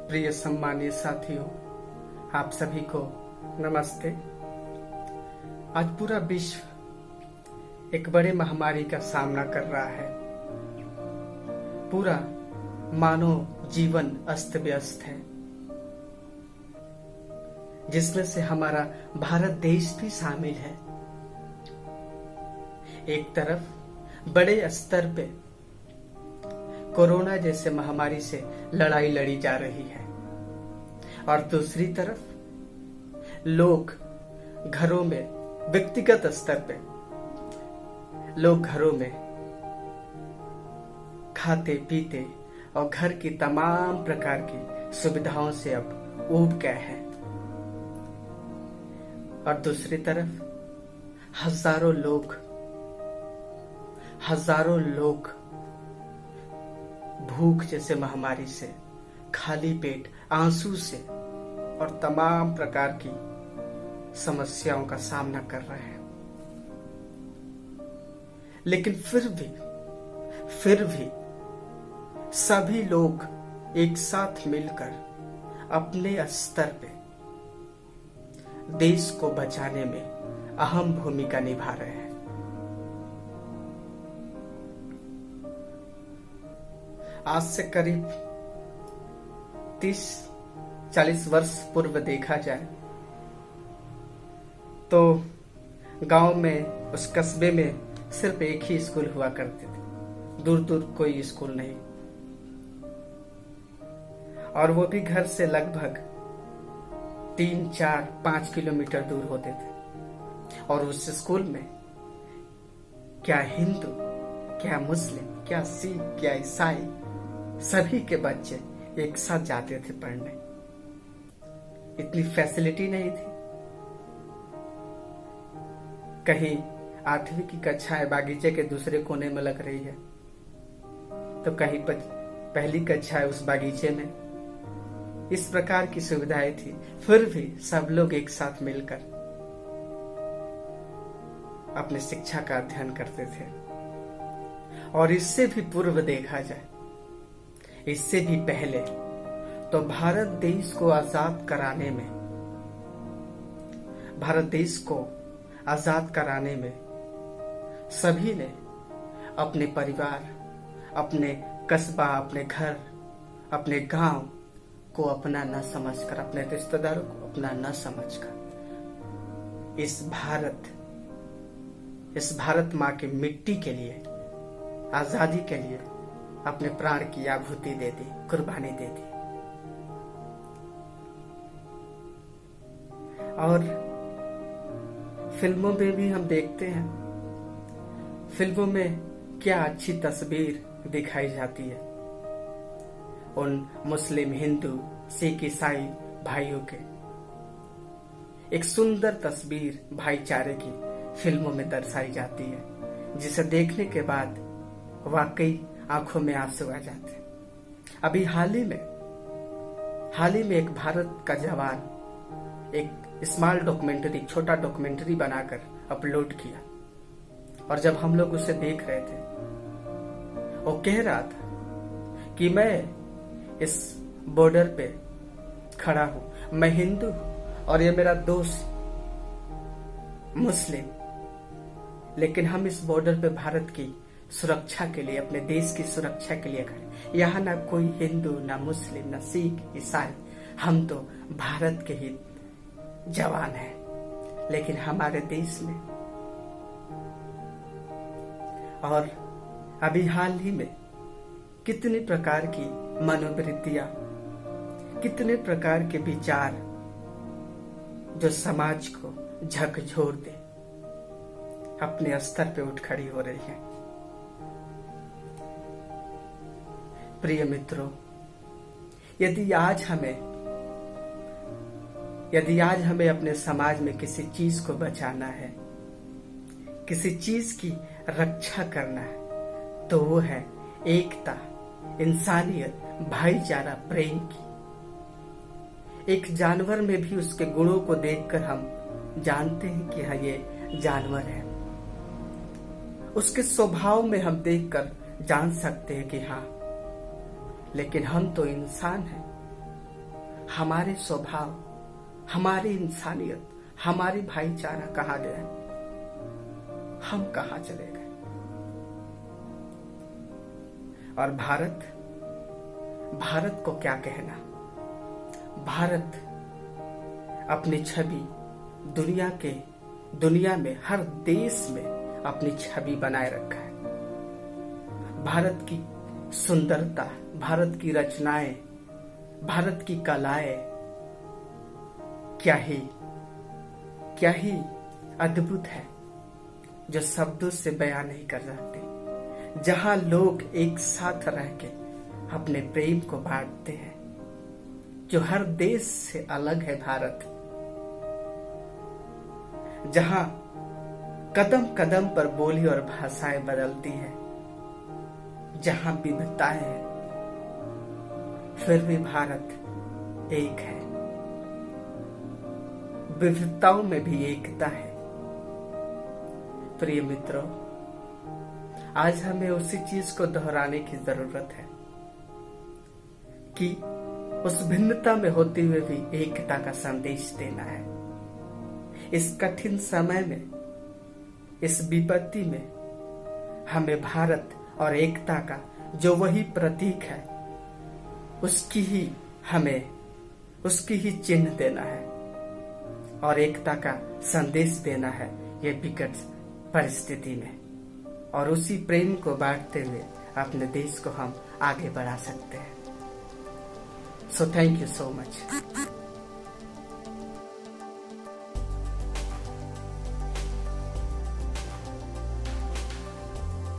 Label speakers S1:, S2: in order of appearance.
S1: प्रिय सम्मानीय साथियों, आप सभी को नमस्ते। आज पूरा विश्व एक बड़े महामारी का सामना कर रहा है। पूरा मानव जीवन अस्त व्यस्त है, जिसमें से हमारा भारत देश भी शामिल है। एक तरफ बड़े स्तर पे कोरोना जैसे महामारी से लड़ाई लड़ी जा रही है और दूसरी तरफ लोग घरों में, व्यक्तिगत स्तर पे लोग घरों में खाते पीते और घर की तमाम प्रकार की सुविधाओं से अब ऊब गए हैं। और दूसरी तरफ हजारों लोग भूख जैसे महामारी से, खाली पेट, आंसू से और तमाम प्रकार की समस्याओं का सामना कर रहे हैं। लेकिन फिर भी सभी लोग एक साथ मिलकर अपने स्तर पे देश को बचाने में अहम भूमिका निभा रहे हैं। आज से करीब 30-40 वर्ष पूर्व देखा जाए तो गांव में, उस कस्बे में सिर्फ एक ही स्कूल हुआ करते थे, दूर दूर कोई स्कूल नहीं, और वो भी घर से लगभग 3-4-5 किलोमीटर दूर होते थे। और उस स्कूल में क्या हिंदू, क्या मुस्लिम, क्या सिख, क्या ईसाई, सभी के बच्चे एक साथ जाते थे पढ़ने। इतनी फैसिलिटी नहीं थी। कहीं 8वीं की कक्षाएं बागीचे के दूसरे कोने में लग रही है तो कहीं पहली कक्षाएं उस बागीचे में। इस प्रकार की सुविधाएं थी, फिर भी सब लोग एक साथ मिलकर अपनी शिक्षा का अध्ययन करते थे। और इससे भी पूर्व देखा जाए, इससे भी पहले तो भारत देश को आजाद कराने में सभी ने अपने परिवार, अपने कस्बा, अपने घर, अपने गांव को अपना न समझकर, अपने रिश्तेदारों को अपना न समझकर इस भारत माँ की मिट्टी के लिए, आजादी के लिए अपने प्राण की आहुति दे दी, कुर्बानी दे दी। और फिल्मों में भी हम देखते हैं, फिल्मों में क्या अच्छी तस्वीर दिखाई जाती है उन मुस्लिम, हिंदू, सिख, ईसाई भाइयों के। एक सुंदर तस्वीर भाईचारे की फिल्मों में दर्शाई जाती है, जिसे देखने के बाद वाकई आंखों में आंसू आ जाते हैं। अभी हाल ही में एक भारत का जवान एक स्मॉल डॉक्यूमेंट्री, छोटा डॉक्यूमेंट्री बनाकर अपलोड किया, और जब हम लोग उसे देख रहे थे, वो कह रहा था कि मैं इस बॉर्डर पे खड़ा हूं, मैं हिंदू और ये मेरा दोस्त मुस्लिम, लेकिन हम इस बॉर्डर पे भारत की सुरक्षा के लिए, अपने देश की सुरक्षा के लिए खड़े। यहाँ ना कोई हिंदू, ना मुस्लिम, ना सिख, ईसाई, हम तो भारत के ही जवान हैं। लेकिन हमारे देश में, और अभी हाल ही में कितनी प्रकार की मनोवृत्तियां, कितने प्रकार के विचार जो समाज को झकझोर दे, अपने स्तर पे उठ खड़ी हो रही है। प्रिय मित्रों, यदि आज हमें अपने समाज में किसी चीज को बचाना है, किसी चीज की रक्षा करना है, तो वो है एकता, इंसानियत, भाईचारा, प्रेम की। एक जानवर में भी उसके गुणों को देखकर हम जानते हैं कि हाँ, ये जानवर है। उसके स्वभाव में हम देखकर जान सकते हैं कि हाँ, लेकिन हम तो इंसान हैं। हमारे स्वभाव, हमारी इंसानियत, हमारी भाईचारा कहाँ गया? हम कहाँ चले गए? और भारत को क्या कहना? भारत अपनी छवि दुनिया में हर देश में अपनी छवि बनाए रखा है। भारत की सुंदरता, भारत की रचनाएं, भारत की कलाएं क्या ही अद्भुत है, जो शब्दों से बयां नहीं कर सकते। जहां लोग एक साथ रह के अपने प्रेम को बांटते हैं, जो हर देश से अलग है भारत। जहां कदम कदम पर बोली और भाषाएं बदलती हैं, जहां विविधताएं हैं, फिर भी भारत एक है। विविधताओं में भी एकता है। प्रिय मित्रों, आज हमें उसी चीज को दोहराने की जरूरत है कि उस भिन्नता में होते हुए भी एकता का संदेश देना है। इस कठिन समय में, इस विपत्ति में, हमें भारत और एकता का जो वही प्रतीक है, उसकी ही चिन्ह देना है और एकता का संदेश देना है ये विकट परिस्थिति में। और उसी प्रेम को बांटते हुए अपने देश को हम आगे बढ़ा सकते हैं। So thank you so much.